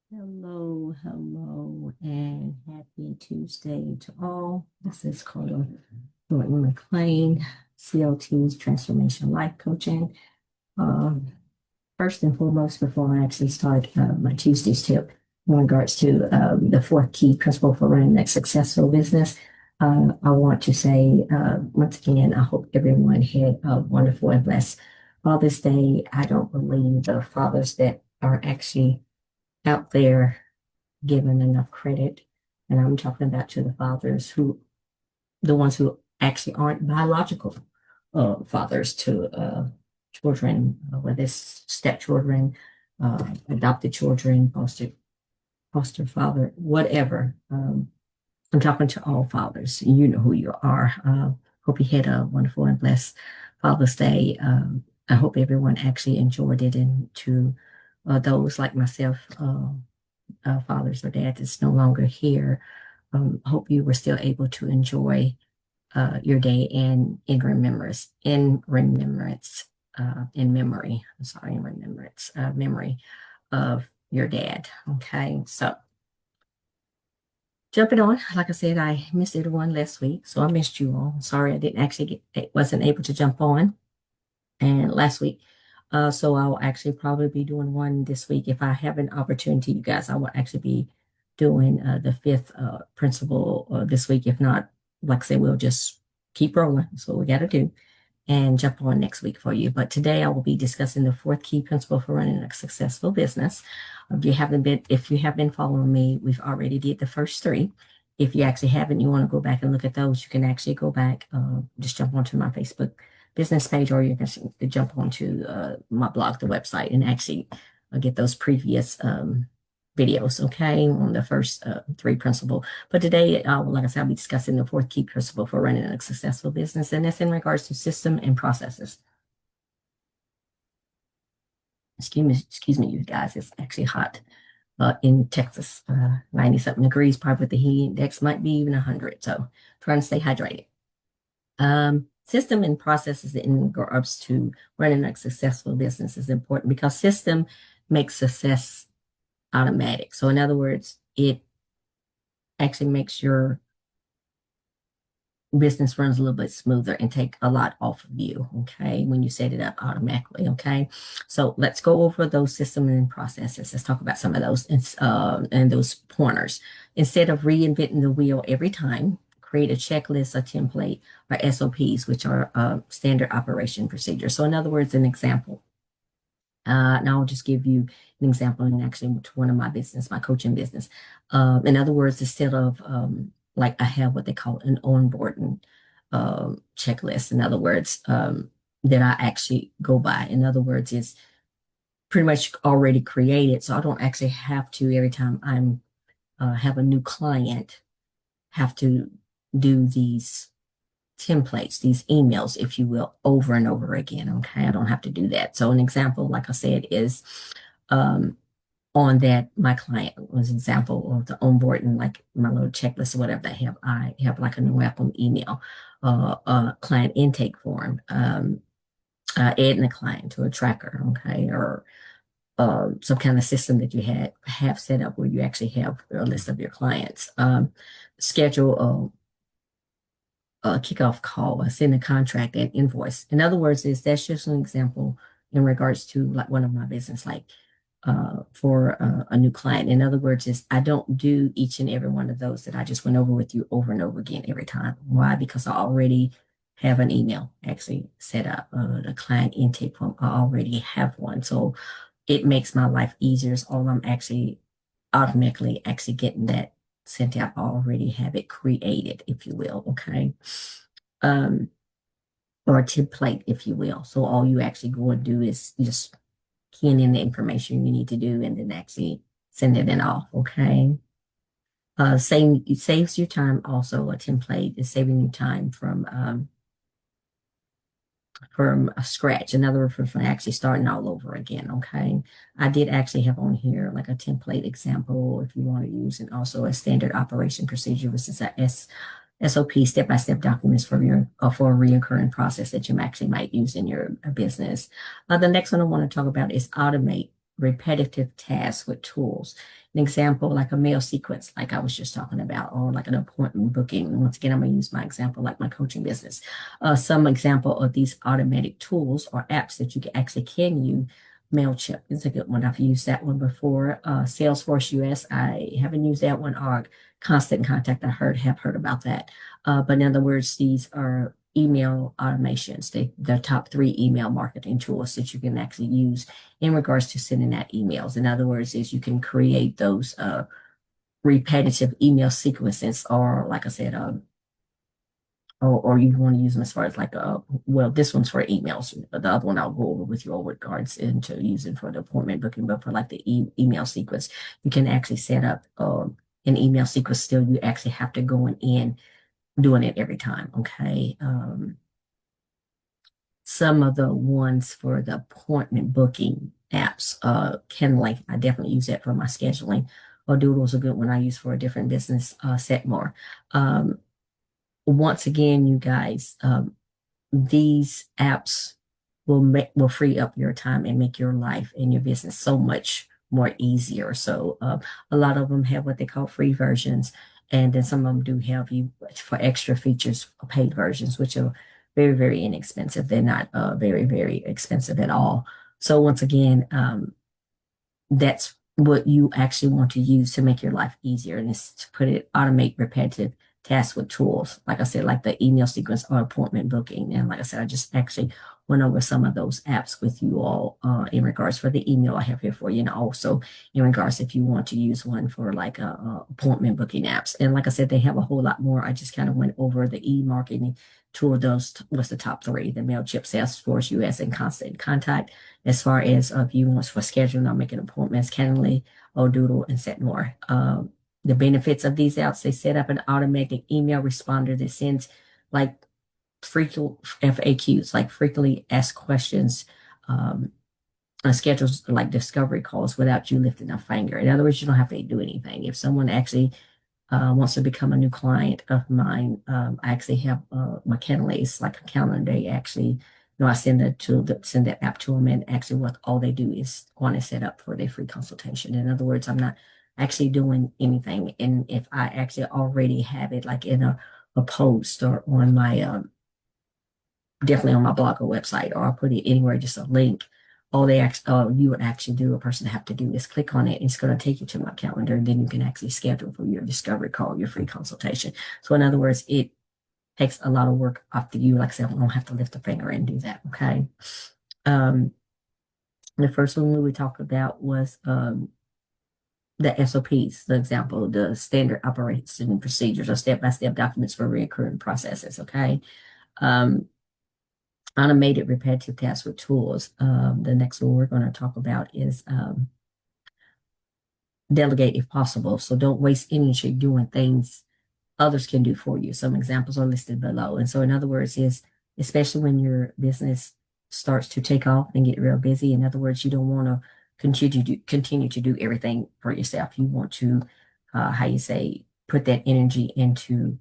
Hello, and happy Tuesday to all. This is Carla Thornton McLean, CLT's Transformation Life Coaching. Um, First and foremost, before I actually start my Tuesday's tip in regards to the fourth key principle for running a successful business, I want to say once again, I hope everyone had a wonderful and blessed Father's Day. I don't believe the fathers that are actually out there given enough credit. And I'm talking about to the fathers the ones who actually aren't biological fathers to children, whether it's stepchildren, adopted children, foster father, whatever. I'm talking to all fathers. You know who you are. Hope you had a wonderful and blessed Father's Day. I hope everyone actually enjoyed it, and to those like myself, fathers or dads that's no longer here. Hope you were still able to enjoy your day and in memory. I'm sorry, in remembrance, memory of your dad. Okay, so jumping on, like I said, I missed everyone last week, so I missed you all. Sorry, I didn't actually wasn't able to jump on and last week. So I'll actually probably be doing one this week. If I have an opportunity, you guys, I will actually be doing the fifth principle this week. If not, like I said, we'll just keep rolling. That's what we got to do and jump on next week for you. But today I will be discussing the fourth key principle for running a successful business. If you have been following me, we've already did the first three. If you actually haven't, you want to go back and look at those, you can actually go back, just jump onto my Facebook business page, or you can jump onto my blog, the website, and actually get those previous videos, okay, on the first three principles. But today, like I said, I'll be discussing the fourth key principle for running a successful business, and that's in regards to system and processes. Excuse me, you guys. It's actually hot in Texas, 90 something degrees, probably with the heat index might be even 100. So trying to stay hydrated. System and processes in regards to running a successful business is important because system makes success automatic. So in other words, it actually makes your business runs a little bit smoother and take a lot off of you, okay, when you set it up automatically, okay? So let's go over those systems and processes. Let's talk about some of those and those pointers. Instead of reinventing the wheel every time, create a checklist, a template, or SOPs, which are standard operation procedures. So in other words, an example. Now I'll just give you an example and actually to one of my business, my coaching business. In other words, instead of like I have what they call an onboarding checklist. In other words, that I actually go by. In other words, it's pretty much already created, so I don't actually have to every time I'm have a new client have to do these templates, these emails, if you will, over and over again. Okay, I don't have to do that. So an example, like I said, is um, on that my client was an example of the onboarding, like my little checklist or whatever I have like a new welcome email, client intake form, adding a client to a tracker, okay, or some kind of system that you have set up where you actually have a list of your clients. Schedule a kickoff call, send a contract and invoice. In other words, that's just an example in regards to like one of my business, like for a new client. In other words, is I don't do each and every one of those that I just went over with you over and over again every time. Why? Because I already have an email actually set up, the client intake form. I already have one, so it makes my life easier. So all I'm actually automatically actually getting that sent out. I already have it created, if you will. Okay. Um, or a template, if you will. So all you actually go and do is just keying in the information you need to do and then actually send it in off. Okay. It saves you time. Also, a template is saving you time from a scratch. In other words, from actually starting all over again. Okay. I did actually have on here like a template example if you want to use, and also a standard operation procedure, which is a SOP, step-by-step documents for your for a recurring process that you actually might use in your business. The next one I want to talk about is automate. repetitive tasks with tools. An example, like a mail sequence, like I was just talking about, or like an appointment booking. Once again, I'm going to use my example, like my coaching business. Some example of these automatic tools or apps that you can use. MailChimp is a good one. I've used that one before. Salesforce US, I haven't used that one. Or Constant Contact, have heard about that. But in other words, these are email automations, the top three email marketing tools that you can actually use in regards to sending out emails. In other words, is you can create those repetitive email sequences, or like I said, or you want to use them as far as like well, this one's for emails. The other one I'll go over with you all regards into using for the appointment booking, but for like the email sequence, you can actually set up an email sequence. Still, you actually have to go in doing it every time. Okay. Some of the ones for the appointment booking apps, Kenlink, I definitely use that for my scheduling. Or Doodle's a good one I use for a different business, Setmore. Um, Once again, you guys, these apps will free up your time and make your life and your business so much more easier. So a lot of them have what they call free versions, and then some of them do have you for extra features, paid versions, which are very, very inexpensive. They're not very, very expensive at all. So once again, that's what you actually want to use to make your life easier, and it's to put it automate repetitive tasks with tools. Like I said, like the email sequence or appointment booking. And like I said, I just actually went over some of those apps with you all in regards for the email I have here for you, and also in regards if you want to use one for like appointment booking apps. And like I said, they have a whole lot more. I just kind of went over the e-marketing. Two of those was the top three: the MailChimp, Salesforce US, and Constant Contact. As far as if you want for scheduling or making appointments, Calendly, Doodle, and set more. The benefits of these apps: they set up an automatic email responder that sends like frequent FAQs, like frequently asked questions, schedules like discovery calls without you lifting a finger. In other words, you don't have to do anything. If someone actually wants to become a new client of mine, I actually have my Calendly, like a calendar. They actually, I send that app to them, and actually, what all they do is want to set up for their free consultation. In other words, I'm not actually doing anything, and if I actually already have it, like in a post or on my definitely on my blog or website, or I'll put it anywhere, just a link. All you would actually do, a person have to do is click on it. It's going to take you to my calendar, and then you can actually schedule for your discovery call, your free consultation. So in other words, it takes a lot of work off to you. Like I said, I don't have to lift a finger and do that. Okay. Um, the first one we talked about was the SOPs, the example, the standard operating procedures or step-by-step documents for recurring processes. Okay. Um, Automated repetitive tasks with tools. The next one we're going to talk about is delegate if possible. So don't waste energy doing things others can do for you. Some examples are listed below. And so, in other words, is especially when your business starts to take off and get real busy. In other words, you don't want to continue to do everything for yourself. You want to, how you say, put that energy into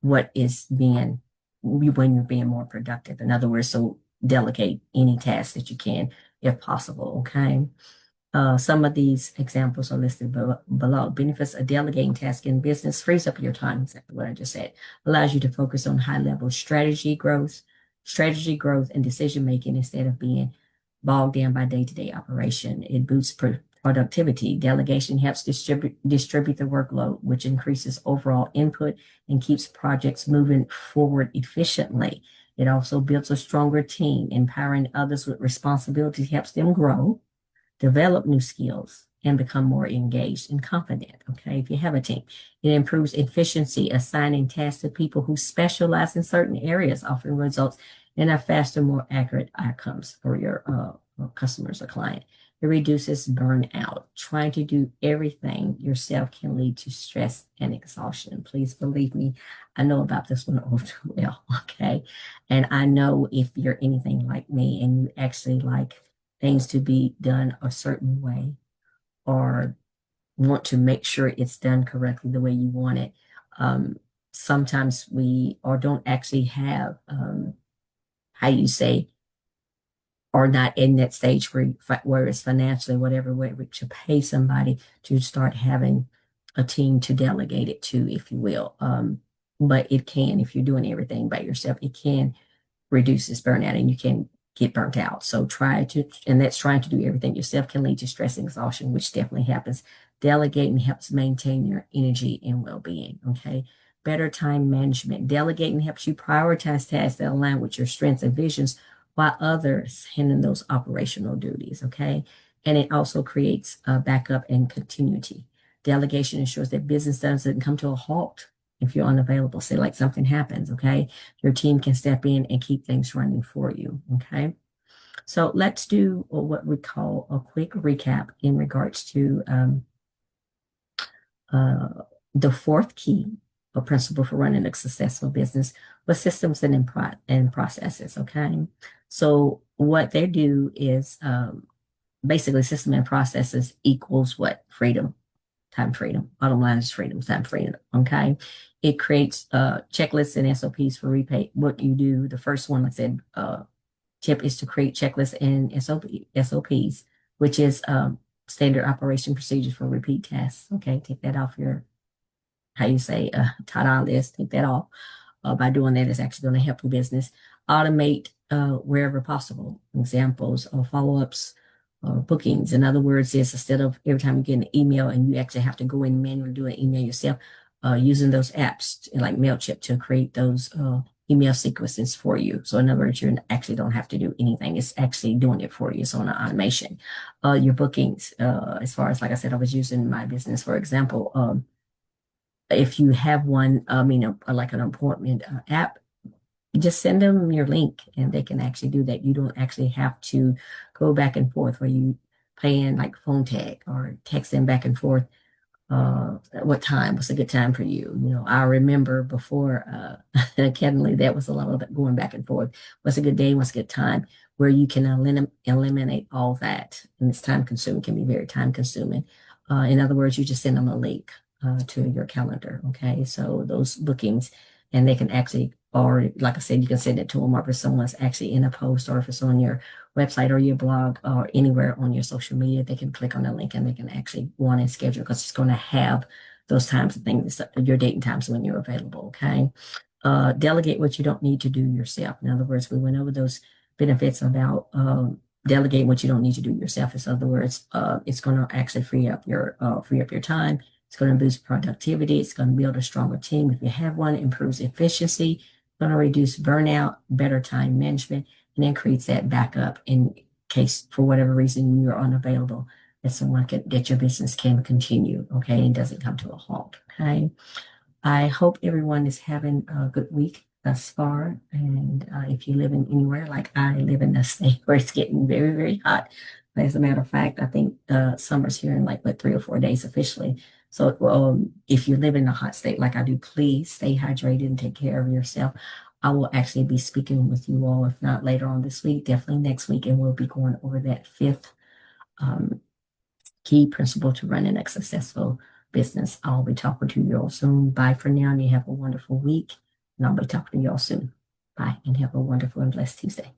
what is being when you're being more productive. In other words, so delegate any task that you can if possible. Okay. Some of these examples are listed below. Benefits of delegating tasks in business: frees up your time, exactly what I just said, allows you to focus on high level strategy growth, and decision making instead of being bogged down by day to day operation. It boosts productivity. Delegation helps distribute the workload, which increases overall input and keeps projects moving forward efficiently. It also builds a stronger team. Empowering others with responsibility helps them grow, develop new skills, and become more engaged and confident. Okay, if you have a team, it improves efficiency. Assigning tasks to people who specialize in certain areas often results in a faster, more accurate outcomes for your customers or client. It reduces burnout. Trying to do everything yourself can lead to stress and exhaustion. Please believe me, I know about this one all too well. Okay, and I know if you're anything like me and you actually like things to be done a certain way, or want to make sure it's done correctly the way you want it. Sometimes we or don't actually have how you say are not in that stage where it's financially whatever way to pay somebody to start having a team to delegate it to, if you will. But it can, if you're doing everything by yourself, it can reduces burnout and you can get burnt out. So try to, and that's trying to do everything yourself can lead to stress and exhaustion, which definitely happens. Delegating helps maintain your energy and well-being. Okay. Better time management. Delegating helps you prioritize tasks that align with your strengths and visions while others handle those operational duties. Okay. And it also creates a backup and continuity. Delegation ensures that business doesn't come to a halt if you're unavailable. Say like something happens, okay? Your team can step in and keep things running for you. Okay. So let's do what we call a quick recap in regards to uh, the fourth key or principle for running a successful business with systems and processes. Okay. So what they do is basically system and processes equals what? Freedom. Time freedom. Bottom line is freedom, time freedom. Okay. It creates checklists and SOPs for repay what you do. The first one, like I said, tip is to create checklists and SOPs, which is standard operation procedures for repeat tasks. Okay. Take that off your, how you say, ta-da list. Take that off. By doing that, it's actually going to help your business automate wherever possible. Examples or follow-ups or bookings. In other words, is instead of every time you get an email and you actually have to go in and manually do an email yourself, using those apps like MailChimp to create those email sequences for you. So in other words, you actually don't have to do anything. It's actually doing it for you. So on an automation. Your bookings, as far as, like I said, I was using my business, for example, if you have one, like an appointment app, just send them your link and they can actually do that. You don't actually have to go back and forth where you play in like phone tag or text them back and forth. What time was a good time for you? I remember before Academy, that was a lot of going back and forth. What's a good day? What's a good time? Where you can eliminate all that. And it's time consuming, can be very time consuming. In other words, you just send them a link to your calendar. Okay. So those bookings, and they can actually, or like I said, you can send it to them, or if someone's actually in a post, or if it's on your website or your blog or anywhere on your social media, they can click on the link and they can actually go on and schedule, because it's going to have those times and things, your date and times when you're available. Okay. Delegate what you don't need to do yourself. In other words, we went over those benefits about delegate what you don't need to do yourself. In other words, it's going to actually free up your time. It's going to boost productivity. It's going to build a stronger team if you have one. Improves efficiency. Going to reduce burnout, better time management, and then creates that backup in case for whatever reason you're unavailable, that your business can continue. Okay, and doesn't come to a halt. Okay. I hope everyone is having a good week thus far. And if you live in anywhere, like I live in a state where it's getting very, very hot. As a matter of fact, I think summer's here in like 3 or 4 days officially. So if you live in a hot state like I do, please stay hydrated and take care of yourself. I will actually be speaking with you all, if not later on this week, definitely next week, and we'll be going over that fifth um, key principle to running a successful business. I'll be talking to you all soon. Bye for now, and you have a wonderful week. And I'll be talking to you all soon. Bye, and have a wonderful and blessed Tuesday.